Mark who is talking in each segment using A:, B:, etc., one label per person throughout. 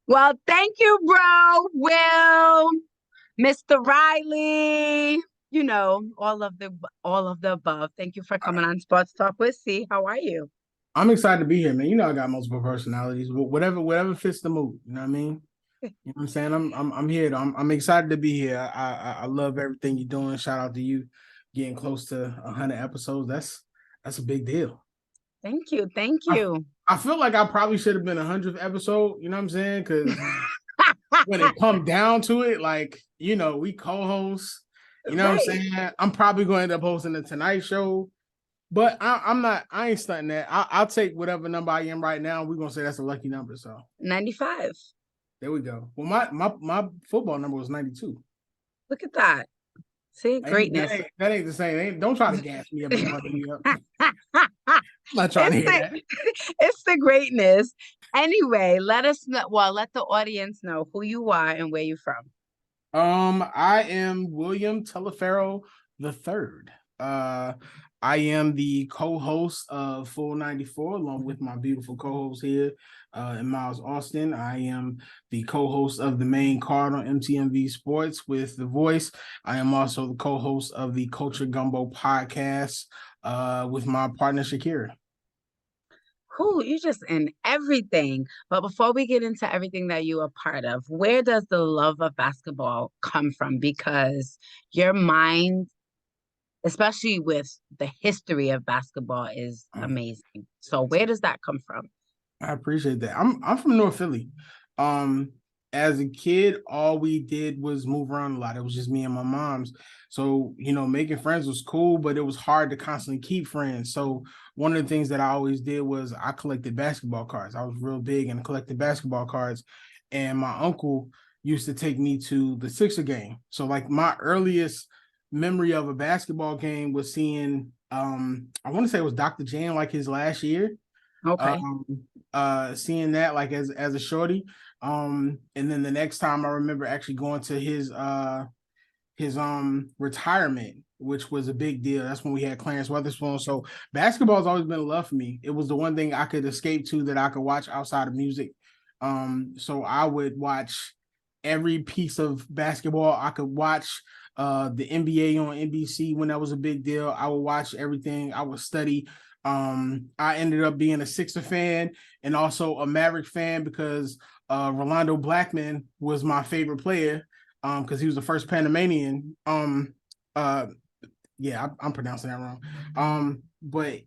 A: Well, thank you, bro. Will, Mr. Riley, all of the above. Thank you for coming on Sports Talk with C. How are you?
B: I'm excited to be here, man. You know I got multiple personalities. Whatever fits the mood. You know what I mean? You know what I'm saying? I'm here. I'm excited to be here. I love everything you're doing. Shout out to you, getting close to 100 episodes. That's a big deal.
A: Thank you. Thank
B: I,
A: you.
B: I feel like I probably should have been 100th episode. You know what I'm saying? Because when it come down to it, like we co-host. You know what I'm
A: Right.
B: saying? I'm probably going to end up hosting the Tonight Show. But I'm not. I ain't stunting that. I'll take whatever number I am right now. We're gonna say that's a lucky number. So
A: 95.
B: there we go. Well, my football number was 92.
A: Look at that. See,
B: Ain't,
A: greatness.
B: that ain't the same. Don't try to gas me up and butter me up. I'm not trying to
A: It's
B: hear
A: the
B: that.
A: it's the greatness. Anyway, let us know. Well, let the audience know who you are and where you're from.
B: I am William Teddyferro the third. I am the co-host of Full 94, along with my beautiful co-host here, in Miles Austin. I am the co-host of the main card on MTMV Sports with The Voice. I am also the co-host of the Culture Gumbo podcast, with my partner Shakira.
A: Who you just in everything. But before we get into everything that you are part of, where does the love of basketball come from? Because your mind, especially with the history of basketball, is amazing. So where does that come from?
B: I appreciate that. I'm from North Philly. Um, as a kid, all we did was move around a lot. It was just me and my mom's. So, making friends was cool, but it was hard to constantly keep friends. So one of the things that I always did was I collected basketball cards. I was real big and collected basketball cards. And my uncle used to take me to the Sixer game. So like my earliest memory of a basketball game was seeing I want to say it was Dr. Jan, like his last year.
A: Okay.
B: um Seeing that like as a shorty. And then the next time I remember actually going to his retirement, which was a big deal. That's when we had Clarence Weatherspoon. So basketball has always been a love for me. It was the one thing I could escape to, that I could watch outside of music. So I would watch every piece of basketball. I could watch the NBA on NBC when that was a big deal. I would watch everything. I would study. I ended up being a Sixer fan and also a Maverick fan because Rolando Blackman was my favorite player, because he was the first Panamanian. Uh, yeah, I'm pronouncing that wrong. But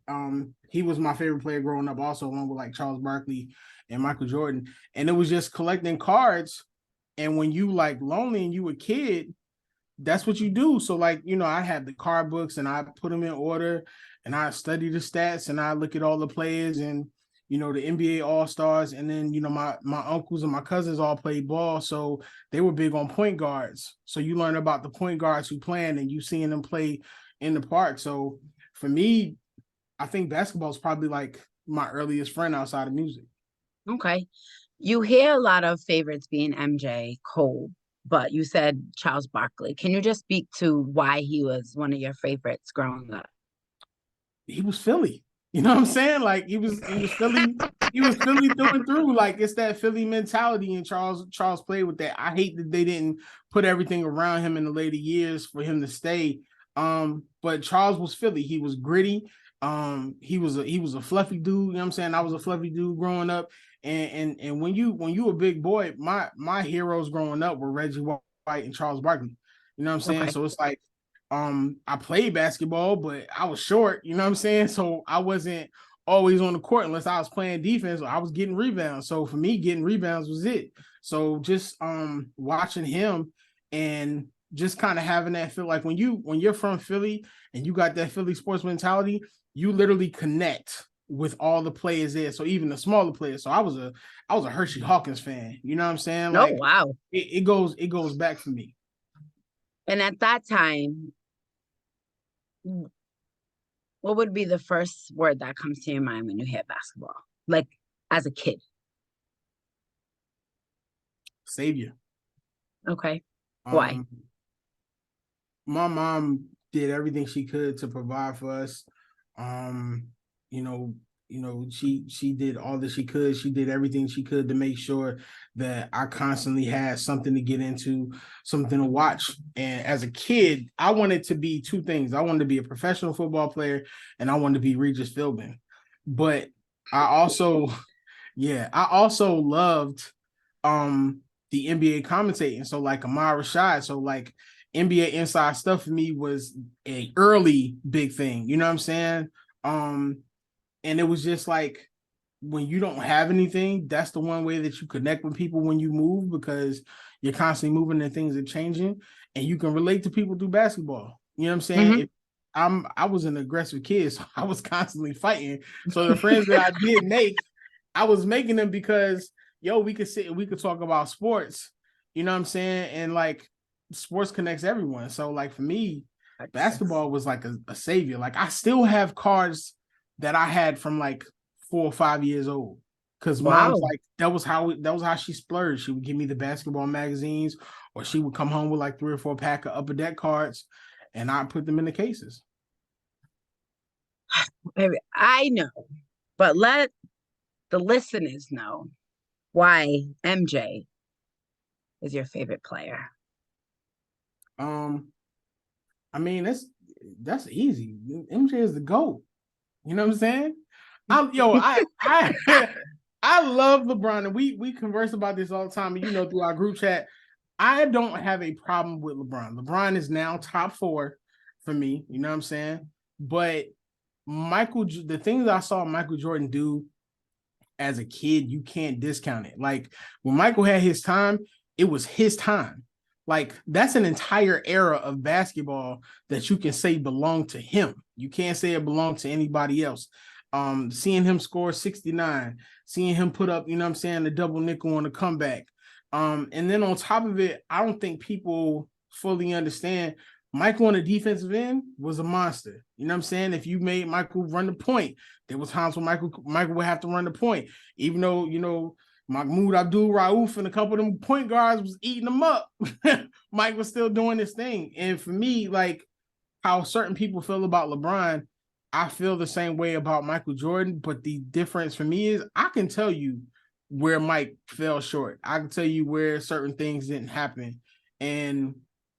B: he was my favorite player growing up, also along with like Charles Barkley and Michael Jordan. And it was just collecting cards. And when you like lonely and you a kid, that's what you do. So like, I had the card books and I put them in order and I study the stats and I look at all the players and the NBA All-Stars. And then, my uncles and my cousins all played ball. So they were big on point guards. So you learn about the point guards who playing and you seeing them play in the park. So for me, I think basketball is probably like my earliest friend outside of music.
A: Okay. You hear a lot of favorites being MJ, Cole, but you said Charles Barkley. Can you just speak to why he was one of your favorites growing up?
B: He was Philly. You know what I'm saying? Like he was Philly. He was Philly through and through. Like it's that Philly mentality, and Charles played with that. I hate that they didn't put everything around him in the later years for him to stay. But Charles was Philly. He was gritty. He was a fluffy dude. You know what I'm saying? I was a fluffy dude growing up. And when you a big boy, my heroes growing up were Reggie White and Charles Barkley. You know what I'm saying?
A: Okay.
B: So it's like I played basketball, but I was short, you know what I'm saying? So I wasn't always on the court unless I was playing defense or I was getting rebounds. So for me, getting rebounds was it. So just watching him and just kind of having that feel like when you're from Philly and you got that Philly sports mentality, you literally connect with all the players there. So even the smaller players. So I was a Hershey Hawkins fan. You know what I'm saying?
A: Oh,
B: Like
A: wow.
B: it goes back for me.
A: And at that time, what would be the first word that comes to your mind when you hear basketball? Like as a kid.
B: Savior.
A: Okay. Why?
B: Um, my mom did everything she could to provide for us. Um, you know, she did all that she could. She did everything she could to make sure that I constantly had something to get into, something to watch. And as a kid, I wanted to be two things. I wanted to be a professional football player, and I wanted to be Regis Philbin. But I also, yeah, I also loved the NBA commentating. So like Amar Rashad. So like NBA inside stuff for me was a early big thing. You know what I'm saying? And it was just like when you don't have anything, that's the one way that you connect with people when you move, because you're constantly moving and things are changing, and you can relate to people through basketball. You know what I'm saying?
A: Hmm.
B: If I was an aggressive kid, so I was constantly fighting. So the friends that I did make, I was making them because we could sit and we could talk about sports. You know what I'm saying? And like sports connects everyone. So like for me,
A: Yes.
B: basketball was like a savior. Like I still have cards that I had from like 4 or 5 years old. Cause mom's
A: Wow.
B: like that was how she splurged. She would give me the basketball magazines, or she would come home with like 3 or 4 pack of upper deck cards, and I put them in the cases.
A: Maybe I know, but let the listeners know why MJ is your favorite player.
B: Um, I mean that's easy. MJ is the GOAT. You know what I'm saying? I I love LeBron, and we converse about this all the time. And through our group chat, I don't have a problem with LeBron. LeBron is now top four for me. You know what I'm saying? But the things I saw Michael Jordan do as a kid, you can't discount it. Like when Michael had his time, it was his time. Like that's an entire era of basketball that you can say belonged to him. You can't say it belonged to anybody else. Seeing him score 69, seeing him put up, you know what I'm saying, the double nickel on the comeback. And then on top of it, I don't think people fully understand Michael on the defensive end was a monster. You know what I'm saying? If you made Michael run the point, there was times when Michael would have to run the point, even though Mahmoud Abdul Rauf and a couple of them point guards was eating them up. Mike was still doing his thing. And for me, like how certain people feel about LeBron, I feel the same way about Michael Jordan. But the difference for me is I can tell you where Mike fell short. I can tell you where certain things didn't happen. And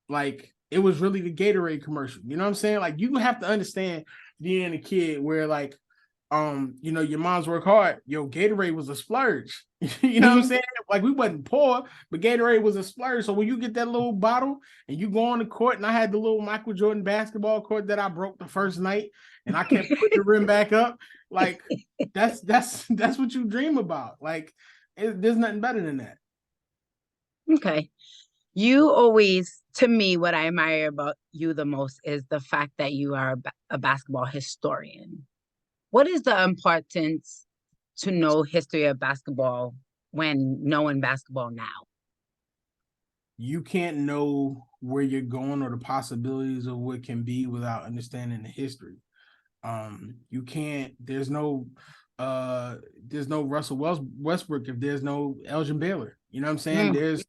B: like it was really the Gatorade commercial. You know what I'm saying? Like you have to understand being a kid where like your moms work hard. Gatorade was a splurge. You know what I'm
A: Hmm.
B: saying? Like we wasn't poor, but Gatorade was a splurge. So when you get that little bottle and you go on the court, and I had the little Michael Jordan basketball court that I broke the first night, and I kept putting the rim back up. Like that's what you dream about. Like there's nothing better than that.
A: Okay. You always, to me, what I admire about you the most is the fact that you are a basketball historian. What is the importance to know history of basketball when knowing basketball now?
B: You can't know where you're going or the possibilities of what can be without understanding the history. You can't. There's no Westbrook if there's no Elgin Baylor. You know what I'm saying?
A: Mm,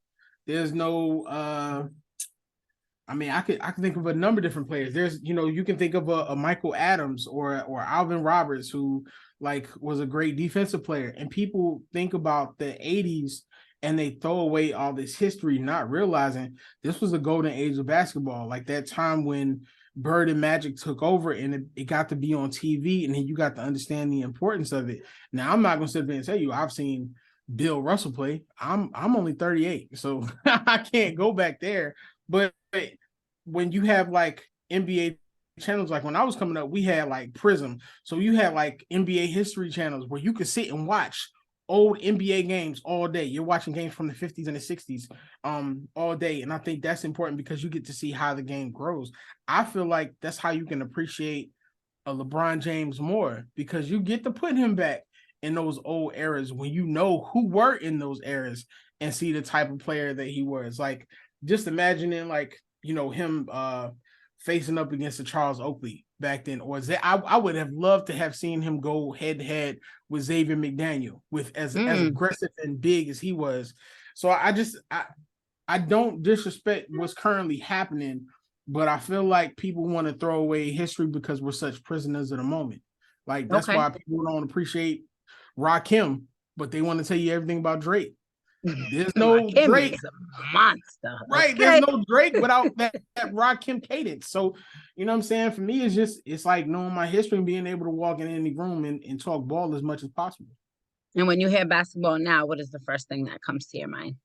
B: There's no. I mean, I can think of a number of different players. You can think of a Michael Adams or Alvin Roberts, who like was a great defensive player, and people think about the '80s and they throw away all this history, not realizing this was the golden age of basketball. Like that time when Bird and Magic took over, and it got to be on TV, and then you got to understand the importance of it. Now, I'm not gonna sit there and tell you I've seen Bill Russell play. I'm only 38, so I can't go back there. But when you have like NBA channels, like when I was coming up, we had like Prism. So you had like NBA history channels where you could sit and watch old NBA games all day. You're watching games from the 50s and the 60s all day. And I think that's important because you get to see how the game grows. I feel like that's how you can appreciate a LeBron James more, because you get to put him back in those old eras when you know who were in those eras and see the type of player that he was. Like just imagining like him facing up against the Charles Oakley back then, or I would have loved to have seen him go head to head with Xavier McDaniel, with as
A: mm.
B: aggressive and big as he was. So I don't disrespect what's currently happening, but I feel like people want to throw away history because we're such prisoners of the moment. Like that's
A: Okay.
B: why people don't appreciate Rakim, but they want to tell you everything about Drake. There's no
A: Rakim
B: Drake,
A: is a monster.
B: right? There's
A: Okay.
B: no Drake without that Rakim cadence. So, you know what I'm saying? For me, it's like knowing my history and being able to walk in any room and talk ball as much as possible.
A: And when you hear basketball now, what is the first thing that comes to your mind?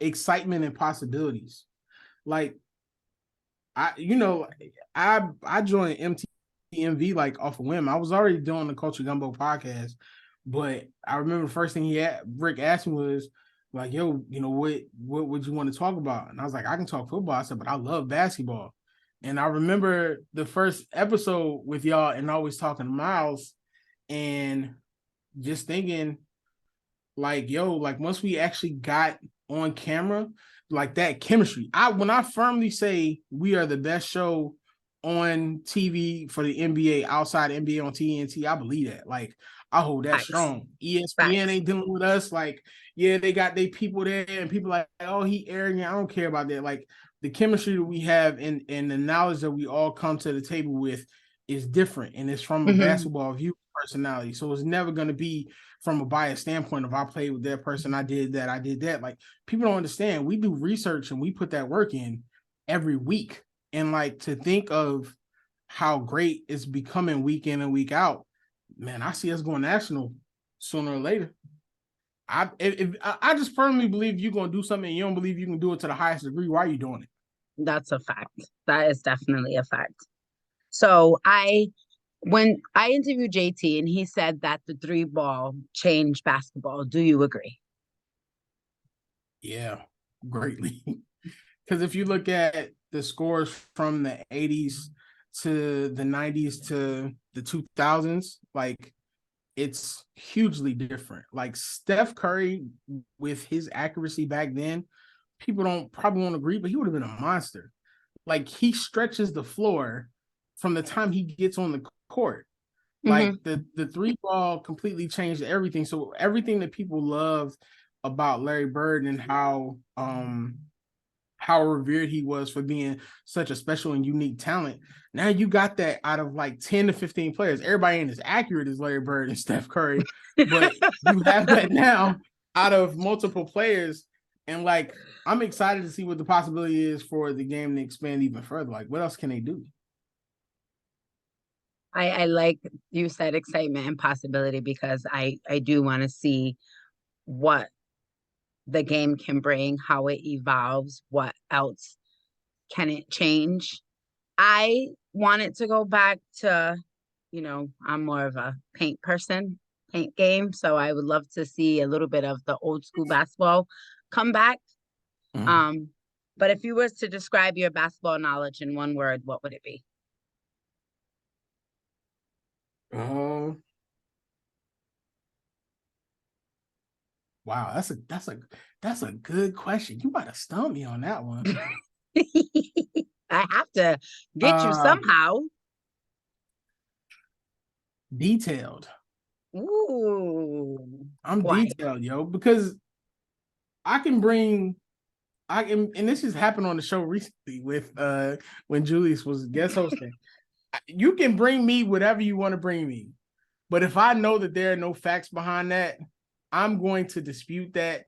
B: Excitement and possibilities. Like I joined MTMV like off a whim. I was already doing the Culture Gumbo podcast, but I remember the first thing Rick asked me was like, "Yo, what would you want to talk about?" And I was like, "I can talk football." I said, "But I love basketball." And I remember the first episode with y'all and always talking to Miles and just thinking like, yo, like once we actually got on camera, like that chemistry. When I firmly say we are the best show on TV for the NBA outside NBA on TNT, I believe that. Like I hold that
A: Facts.
B: strong. ESPN
A: Facts.
B: ain't dealing with us. Like, yeah, they got they people there and people like, oh, he arrogant. I don't care about that. Like the chemistry that we have and the knowledge that we all come to the table with is different. And it's from a
A: Hmm.
B: basketball view personality. So it's never gonna be from a biased standpoint of I played with that person, I did that, I did that. Like people don't understand. We do research and we put that work in every week. And like to think of how great it's becoming week in and week out, man, I see us going national sooner or later. I just firmly believe you're gonna do something and you don't believe you can do it to the highest degree. Why are you doing it?
A: That's a fact. That is definitely a fact. So when I interviewed JT and he said that the three ball changed basketball, do you agree?
B: Yeah, greatly. Because if you look at the scores from the 80s to the 90s to the 2000s, like it's hugely different. Like Steph Curry with his accuracy back then, people don't probably won't agree, but he would have been a monster. Like he stretches the floor from the time he gets on the court. Like
A: Hmm.
B: the three ball completely changed everything. So everything that people loved about Larry Bird and how revered he was for being such a special and unique talent. Now you got that out of like 10 to 15 players. Everybody ain't as accurate as Larry Bird and Steph Curry, but you have that now out of multiple players. And like, I'm excited to see what the possibility is for the game to expand even further. Like, what else can they do?
A: I like you said excitement and possibility because I do want to see what the game can bring, how it evolves, what else can it change. I want it to go back to, I'm more of a paint person, paint game. So I would love to see a little bit of the old school basketball come back.
B: Mm.
A: Um, but if you was to describe your basketball knowledge in one word, what would it be?
B: Uh, wow, that's a good question. You might have stumped me on that one.
A: I have to get you
B: Uh,
A: somehow.
B: Detailed.
A: Ooh,
B: I'm
A: why?
B: detailed, yo, because I can bring I can, and this has happened on the show recently with when Julius was guest hosting. You can bring me whatever you want to bring me, but if I know that there are no facts behind that, I'm going to dispute that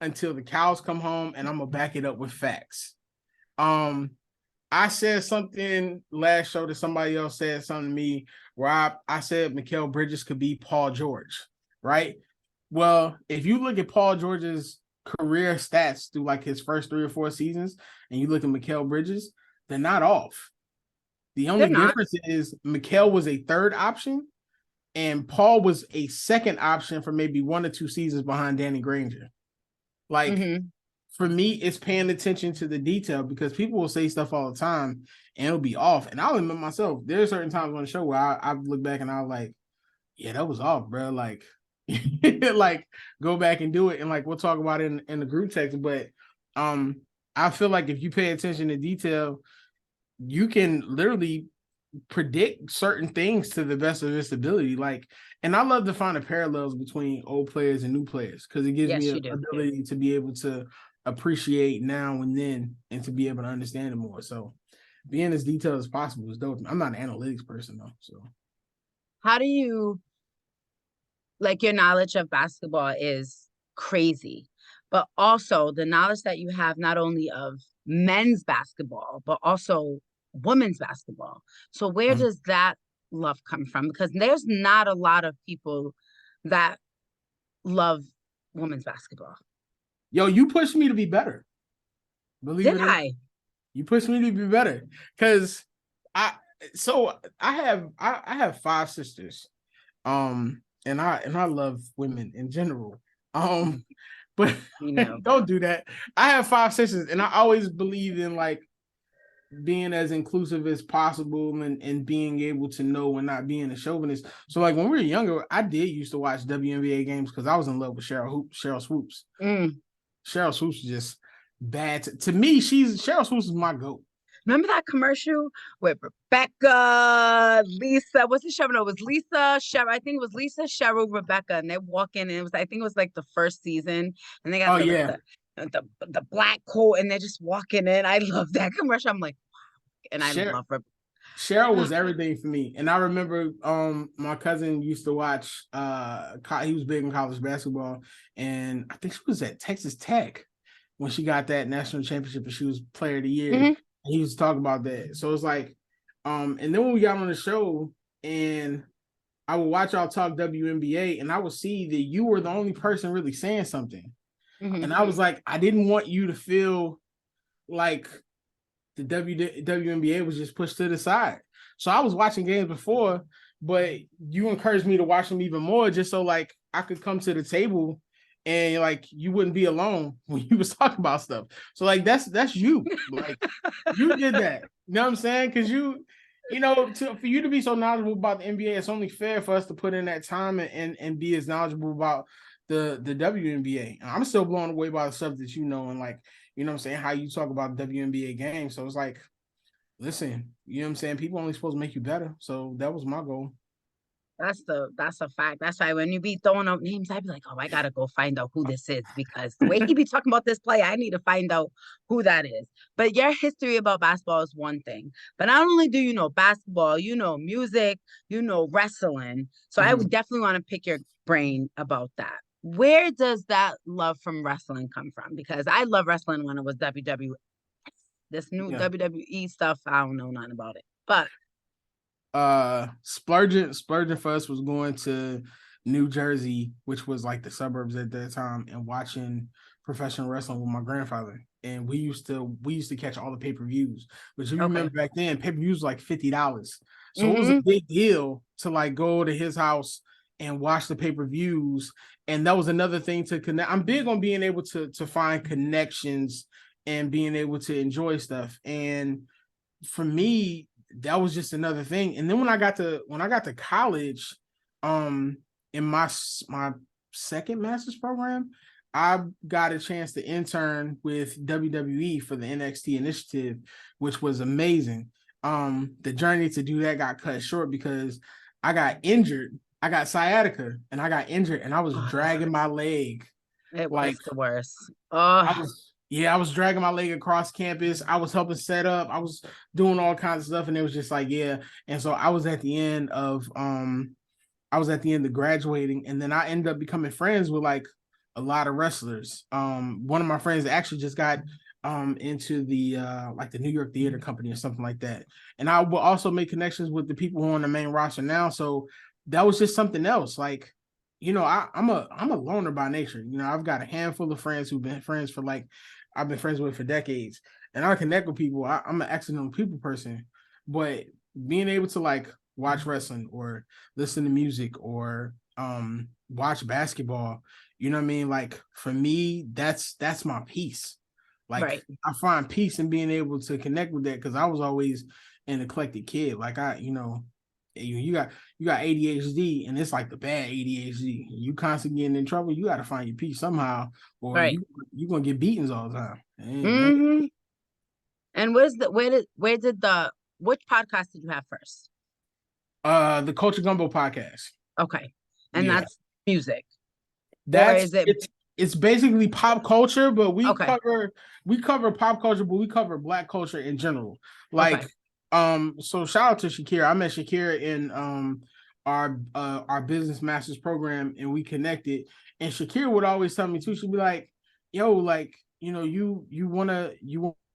B: until the cows come home, and I'm gonna back it up with facts. Um, I said something last show that somebody else said something to me where I said Mikal Bridges could be Paul George, right? Well, if you look at Paul George's career stats through like his first 3 or 4 seasons, and you look at Mikal Bridges, they're not off. The
A: They're
B: only
A: not.
B: difference is Mikal was a third option, and Paul was a second option for maybe 1 or 2 seasons behind Danny Granger. Like
A: Hmm.
B: for me, it's paying attention to the detail because people will say stuff all the time and it'll be off. And I'll admit myself, there are certain times on the show where I look back and I was like, yeah, that was off, bro. Like, like go back and do it. And like we'll talk about it in the group text. But um, I feel like if you pay attention to detail, you can literally predict certain things to the best of its ability. Like, and I love to find the parallels between old players and new players because it gives me
A: Yes,
B: an
A: you do.
B: ability to be able to appreciate now and then and to be able to understand it more. So being as detailed as possible is dope. I'm not an analytics person though, so
A: How do you like your knowledge of basketball is crazy, but also the knowledge that you have not only of men's basketball, but also women's basketball. So where
B: Mhm.
A: does that love come from? Because there's not a lot of people that love women's basketball.
B: Yo, you pushed me to be better. Believe
A: Did
B: it or not,
A: I?
B: you pushed me to be better because I. So I have five sisters. And I love women in general. But
A: You know
B: don't do that. I have five sisters, and I always believe in like being as inclusive as possible and being able to know and not being a chauvinist. So like when we were younger, I did used to watch WNBA games because I was in love with Cheryl Swoops.
A: that.
B: Cheryl Swoops is just bad. To me, Cheryl Swoops is my goat.
A: Remember that commercial with Rebecca, Lisa? What's the show? No, it was Lisa, Cheryl. I think it was Lisa, Cheryl, Rebecca, and they walk in, and it was I think it was like the first season, and they got
B: Oh
A: the
B: yeah.
A: the black coat, and they're just walking in. I love that commercial. I'm like, and I
B: Cheryl
A: love her.
B: Cheryl was everything for me. And I remember my cousin used to watch he was big in college basketball, and I think she was at Texas Tech when she got that national championship and she was player of the year.
A: Mhm.
B: And he used to talk about that. So it's like and then when we got on the show and I would watch y'all talk WNBA and I would see that you were the only person really saying something.
A: Mhm.
B: And I was like, I didn't want you to feel like the WNBA was just pushed to the side. So I was watching games before, but you encouraged me to watch them even more just so like I could come to the table and like you wouldn't be alone when you was talking about stuff. So like that's you. Like you did that. You know what I'm saying? Because for you to be so knowledgeable about the NBA, it's only fair for us to put in that time and be as knowledgeable about the WNBA. And I'm still blown away by the stuff that you know and like you know what I'm saying, how you talk about WNBA games. So it's like, listen, you know what I'm saying? People only supposed to make you better. So that was my goal.
A: That's a fact. That's why when you be throwing out names, I'd be like, oh, I gotta go find out who this is because the way he be talking about this play, I need to find out who that is. But your history about basketball is one thing. But not only do you know basketball, you know music, you know wrestling. So I
B: Mhm.
A: would definitely want to pick your brain about that. Where does that love from wrestling come from? Because I love wrestling when it was WWE. This new
B: Yeah.
A: WWE stuff, I don't know nothing about it. But
B: Splurging for us was going to New Jersey, which was like the suburbs at that time, and watching professional wrestling with my grandfather. And we used to catch all the pay-per-views. But if you
A: okay.
B: remember back then, pay-per-views was like $50. So it was a
A: Mm-hmm.
B: big deal to like go to his house and watch the pay-per-views. And that was another thing to connect. I'm big on being able to find connections and being able to enjoy stuff. And for me, that was just another thing. And then when I got to college, um, in my second master's program, I got a chance to intern with WWE for the NXT initiative, which was amazing. The journey to do that got cut short because I got injured. I got sciatica and I got injured and I was dragging my leg like
A: It's the worst. Oh,
B: I was dragging my leg across campus. I was helping set up. I was doing all kinds of stuff, and it was just like, yeah. And so I was at the end of graduating, and then I ended up becoming friends with like a lot of wrestlers. One of my friends actually just got into the like the New York Theater Company or something like that. And I will also make connections with the people who are on the main roster now. So that was just something else. Like, I'm a loner by nature. I've got a handful of friends who've been friends for like I've been friends with for decades. And I connect with people. I'm an excellent people person. But being able to like watch wrestling or listen to music or watch basketball, you know what I mean? Like for me, that's my peace. Like
A: right.
B: I find peace in being able to connect with that because I was always an eclectic kid. Like you got ADHD and it's like the bad ADHD. You constantly getting in trouble, you got to find your peace somehow, or
A: Right.
B: you gonna get beatings all the time.
A: Mm-hmm. And where did the which podcast did you have first?
B: The Culture Gumbo podcast.
A: Okay. And
B: Yeah,
A: that's music. Or
B: that's
A: is it
B: it's it's basically pop culture, but
A: Okay.
B: we cover pop culture, but we cover Black culture in general.
A: Okay.
B: Like, so shout out to Shakira. I met Shakira in our business masters program, and we connected. And Shakira would always tell me too. She'd be like, "Yo, like, you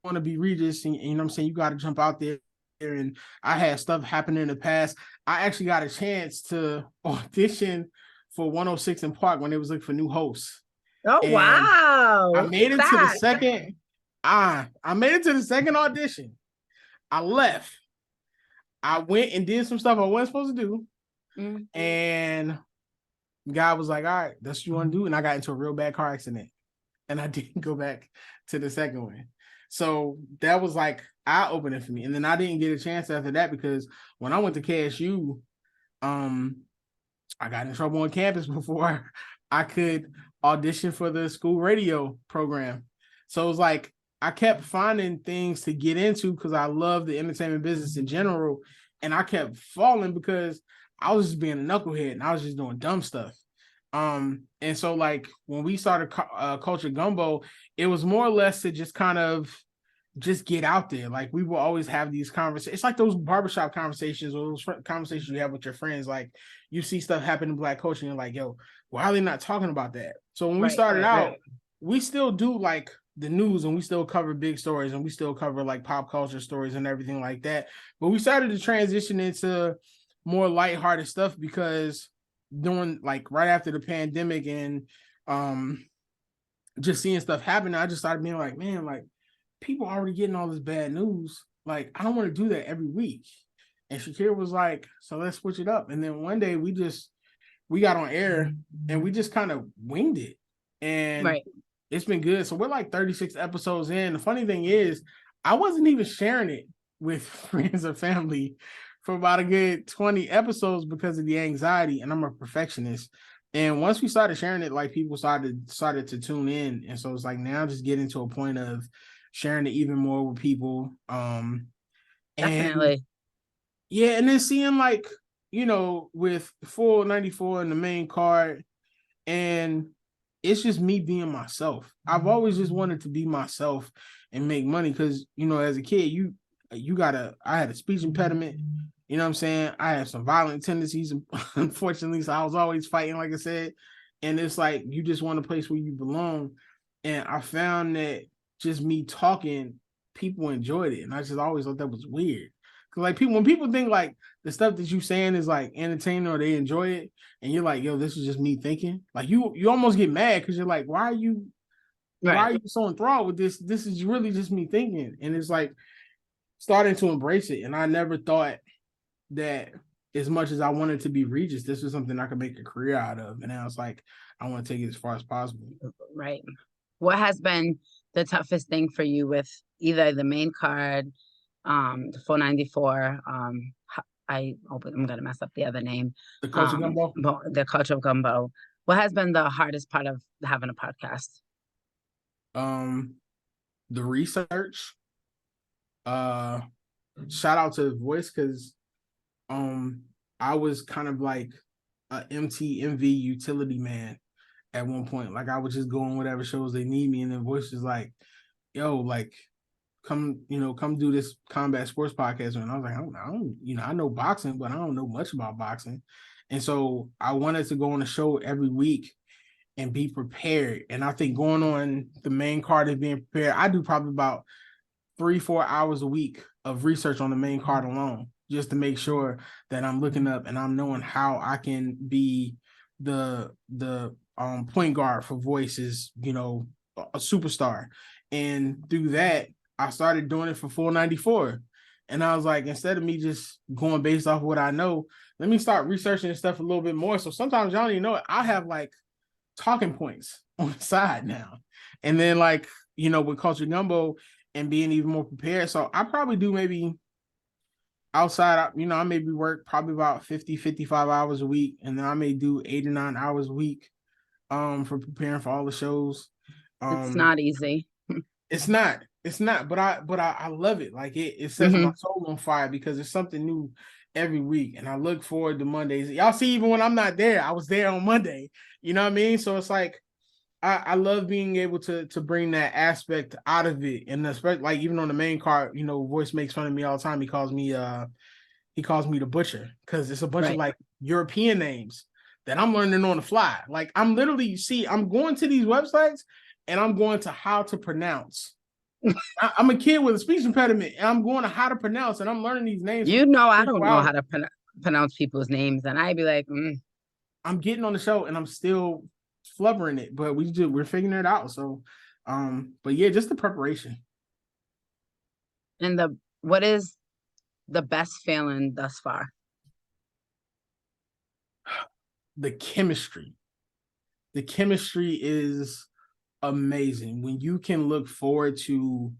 B: wanna be Regis, and you know what I'm saying, you got to jump out there." And I had stuff happen in the past. I actually got a chance to audition for 106 in Park when they was looking for new hosts,
A: Oh,
B: and
A: wow.
B: I
A: Look
B: made
A: at
B: it to the
A: that.
B: second. I made it to the second audition. I left. I went and did some stuff I wasn't supposed to do,
A: Mm.
B: and the guy was like, "All right, that's what you want to do." And I got into a real bad car accident, and I didn't go back to the second one. So that was like eye opening for me. And then I didn't get a chance after that because when I went to KSU, um, I got in trouble on campus before I could audition for the school radio program. So it was like I kept finding things to get into because I love the entertainment business in general. And I kept falling because I was just being a knucklehead and I was just doing dumb stuff. And so like when we started Culture Gumbo, it was more or less to just kind of just get out there. Like we will always have these conversations. It's like those barbershop conversations or those conversations you have with your friends. Like you see stuff happen in Black culture and you're like, yo, why are they not talking about that? So when we
A: Right,
B: started
A: right,
B: out,
A: right.
B: we still do like the news and we still cover big stories and we still cover like pop culture stories and everything like that. But we started to transition into more lighthearted stuff because during like right after the pandemic and um just seeing stuff happen, I just started being like, man, like people already getting all this bad news. Like, I don't want to do that every week. And Shakira was like, so let's switch it up. And then one day we got on air and we just kind of winged it. And
A: Right.
B: it's been good. So we're like 36 episodes in. The funny thing is, I wasn't even sharing it with friends or family for about a good 20 episodes because of the anxiety. And I'm a perfectionist. And once we started sharing it, like people started to tune in. And so it's like now just getting to a point of sharing it even more with people. And
A: Definitely.
B: yeah, and then seeing like, with full 94 in the main card, and it's just me being myself. I've always just wanted to be myself and make money because as a kid, I had a speech impediment. You know what I'm saying? I had some violent tendencies, unfortunately. So I was always fighting, like I said. And it's like you just want a place where you belong. And I found that just me talking, people enjoyed it. And I just always thought that was weird. Cause like when people think like the stuff that you saying is like entertaining or they enjoy it, and you're like, yo, this is just me thinking. Like you almost get mad because you're like, why
A: Right.
B: are you so enthralled with this? This is really just me thinking. And it's like starting to embrace it. And I never thought that as much as I wanted to be Regis, this was something I could make a career out of. And now it's like I want to take it as far as possible.
A: Right. What has been the toughest thing for you with either the main card, the 494, I'm gonna mess up the other name,
B: The culture gumbo.
A: but the culture of gumbo. What has been the hardest part of having a podcast?
B: Um, the research. Uh, shout out to Voice because um I was kind of like a MTMV utility man at one point. Like I would just go on whatever shows they need me, and then Voice is like, "Yo, like, come do this combat sports podcast." And I was like, I know boxing, but I don't know much about boxing. And so I wanted to go on a show every week and be prepared. And I think going on the main card and being prepared, I do probably about 3-4 hours a week of research on the main card alone, just to make sure that I'm looking up and I'm knowing how I can be the point guard for Voices, a superstar. And through that, I started doing it for 494. And I was like, instead of me just going based off what I know, let me start researching this stuff a little bit more. So sometimes y'all don't even know it. I have like talking points on the side now. And then like, with Culture Gumbo and being even more prepared. So I probably do maybe outside, I maybe work probably about 50-55 hours a week. And then I may do 8 or 9 hours a week for preparing for all the shows.
A: It's
B: Um
A: not easy.
B: it's not, but I love it. Like it sets my
A: Hmm.
B: soul on fire because it's something new every week. And I look forward to Mondays. Y'all see, even when I'm not there, I was there on Monday. You know what I mean? So it's like I love being able to bring that aspect out of it, and especially like even on the main card, Voice makes fun of me all the time. He calls me the butcher because it's a bunch of
A: Right.
B: like European names that I'm learning on the fly. Like I'm literally I'm going to these websites and I'm going to how to pronounce. I'm a kid with a speech impediment and I'm going to how to pronounce and I'm learning these names for
A: I
B: 3
A: don't know
B: hours.
A: how to pronounce people's names, and I'd be like,
B: I'm getting on the show and I'm still flubbering it, but we're figuring it out. So, but yeah, just the preparation,
A: and what is the best feeling thus far?
B: the chemistry. The chemistry is amazing when you can look forward to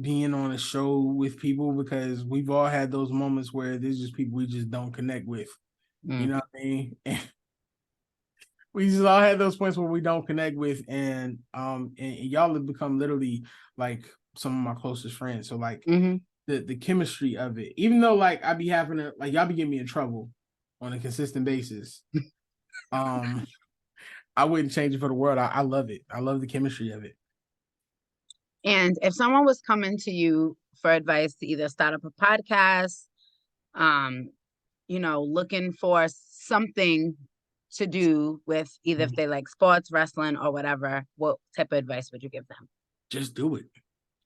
B: being on a show with people because we've all had those moments where there's just people we just don't connect with. You
A: Mm.
B: know what I mean? We just all had those points where we don't connect with, and y'all have become literally like some of my closest friends. So like
A: Hmm.
B: the chemistry of it, even though like I be having to like y'all be getting me in trouble on a consistent basis. Um, I wouldn't change it for the world. I love it. I love the chemistry of it.
A: And if someone was coming to you for advice to either start up a podcast, um, looking for something to do with either if they like sports, wrestling, or whatever, what type of advice would you give them?
B: Just do it.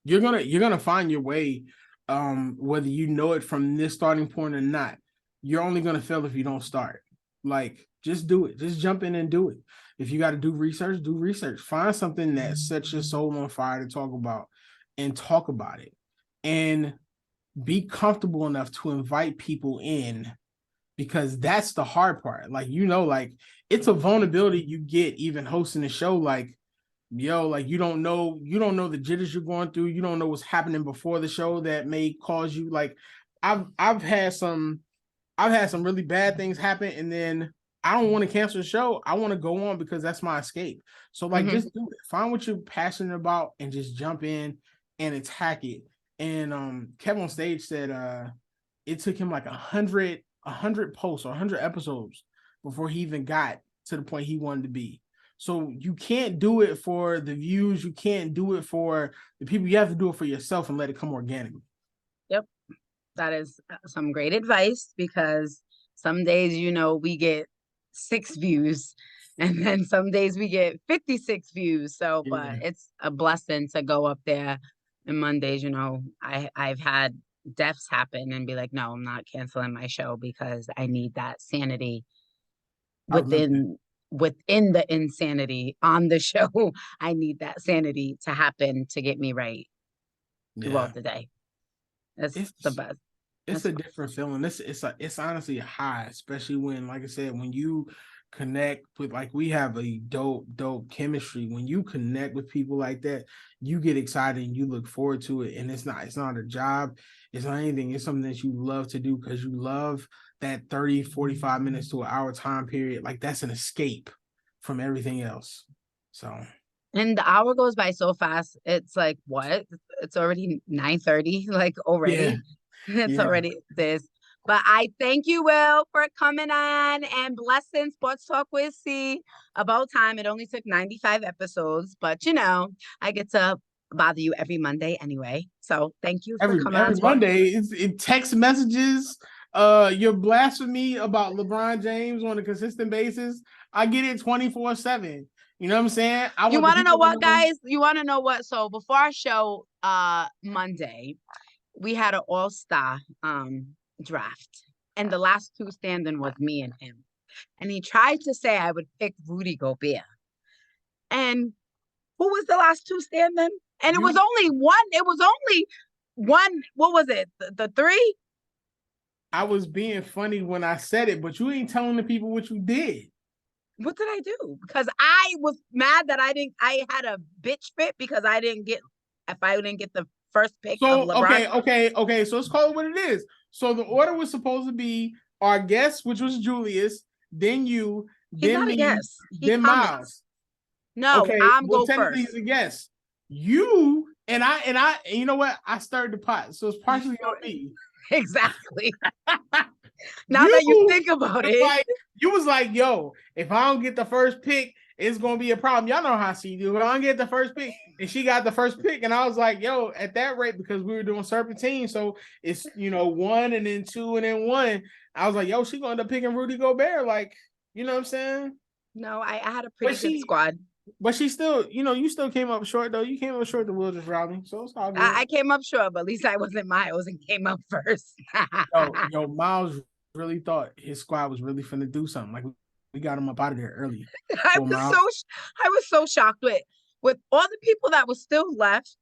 B: You're gonna find your way, whether you know it from this starting point or not. You're only gonna fail if you don't start. Like, just do it. Just jump in and do it. If you got to do research, do research. Find something that sets your soul on fire to talk about, and talk about it. And be comfortable enough to invite people in because that's the hard part. Like, like it's a vulnerability you get even hosting a show. Like, yo, like you don't know the jitters you're going through. You don't know what's happening before the show that may cause you like I've had some really bad things happen, and then I don't want to cancel the show. I want to go on because that's my escape. So like
A: Hmm.
B: just do it. Find what you're passionate about and just jump in and attack it. And Kevin on stage said it took him like a hundred posts or 100 episodes before he even got to the point he wanted to be. So you can't do it for the views. You can't do it for the people. You have to do it for yourself and let it come organically.
A: Yep. That is some great advice because some days, we get 6 views and then some days we get 56 views. So, but
B: Yeah,
A: it's a blessing to go up there. And Mondays, I've had deaths happen and be like, no, I'm not canceling my show because I need that sanity
B: I remember that.
A: within the insanity on the show. I need that sanity to happen to get me right
B: Yeah,
A: throughout the day. That's the
B: it's
A: best.
B: it's
A: That's
B: a different feeling. It's honestly a high, especially when, like I said, when you connect with like we have a dope chemistry. When you connect with people like that, you get excited and you look forward to it. And it's not a job, it's not anything. It's something that you love to do because you love that 30, 45 minutes to an hour time period. Like that's an escape from everything else. So
A: And the hour goes by so fast. It's like, what? It's already 9:30, like
B: yeah,
A: already. It's
B: yeah.
A: already this. But I thank you, Will, for coming on and blessing Sports Talk with C. About time. It only took 95 episodes, but I get to bother you every Monday anyway. So thank you for coming on
B: Every
A: Sport.
B: Monday, it text messages, your blasphemy about LeBron James on a consistent basis. I get it 24/7. You know what I'm saying? I
A: You
B: want the
A: want to know
B: people to
A: what,
B: know.
A: guys? You want to know what? So before our show, Monday, we had an all-star draft. And the last two standing was me and him. And he tried to say I would pick Rudy Gobert. And who was the last two standing? And it was
B: You
A: only one. It was only one. What was it? The three?
B: I was being funny when I said it, but you ain't telling the people what you did.
A: What did I do? Because I was mad that I had a bitch fit because if I didn't get the first pick of
B: So
A: LeBron.
B: okay. So let's call it what it is. So the order was supposed to be our guest, which was Julius, then you,
A: He's
B: then
A: not a
B: me,
A: guest. He
B: then
A: comments.
B: Miles.
A: No,
B: Okay,
A: I'm
B: well,
A: go
B: technically
A: first.
B: he's a guest. You and you know what? I stirred the pot, so it's partially on me.
A: Exactly. Now
B: You
A: that you think about
B: was
A: it,
B: like, you was like, yo, if I don't get the first pick, it's gonna be a problem. Y'all know how she do. I get the first pick, and she got the first pick, and I was like, yo, at that rate, because we were doing serpentine, so it's one and then two and then one. I was like, yo, she gonna end up picking Rudy Gobert, like, you know what I'm saying?
A: No, I had a
B: But
A: pretty good squad.
B: she still, you still came up short though. You came up short the Wilders rally, so it's all good.
A: I came up short, but at least I wasn't Miles and came up first.
B: Yo, Miles really thought his squad was really finna do something. Like we got him up out of there early.
A: I
B: Well,
A: was
B: Miles,
A: so I was so shocked with all the people that was still left.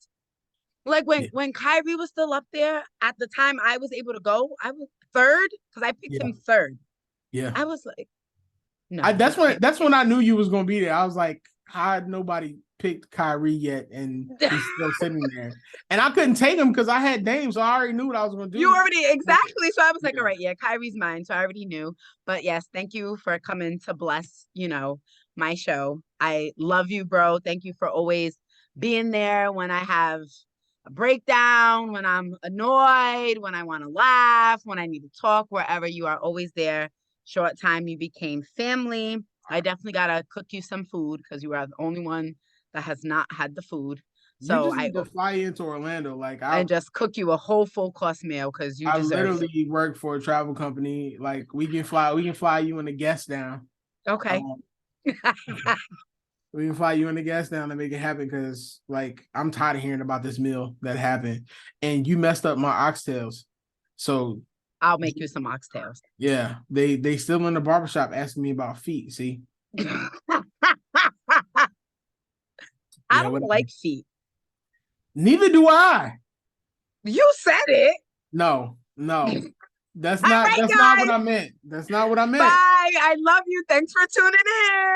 A: Like
B: yeah,
A: when Kyrie was still up there at the time I was able to go, I was third because I picked
B: yeah,
A: him third.
B: yeah.
A: I was like, no,
B: That's
A: this
B: when
A: can't.
B: that's when I knew you was gonna be there. I was like, how had nobody picked Kyrie yet, and he's still sitting there, and I couldn't take him because I had Dame, so I already knew what I was gonna
A: You
B: do.
A: already exactly. So I was like, all
B: Yeah,
A: right, yeah, Kyrie's mine. So I already knew. But yes, thank you for coming to bless, my show. I love you, bro. Thank you for always being there when I have a breakdown, when I'm annoyed, when I want to laugh, when I need to talk, wherever you are always there. Short time you became family. I definitely gotta cook you some food because you are the only one that has not had the food.
B: you
A: So
B: just need to fly into Orlando. Like
A: and just cook you a whole full course meal because you
B: I
A: deserve it.
B: literally work for a travel company. Like we can fly you and the guests down.
A: Okay.
B: Um, we can fly you and the guests down to make it happen because like I'm tired of hearing about this meal that happened, and you messed up my oxtails. So
A: I'll make you some oxtails.
B: yeah, they still in the barbershop asking me about feet. See,
A: I
B: yeah,
A: don't
B: whatever.
A: like feet.
B: Neither do I.
A: You said it.
B: No, no,
A: All right,
B: that's not what
A: guys.
B: I meant. That's not what I
A: Bye.
B: meant.
A: I love you. Thanks for tuning in.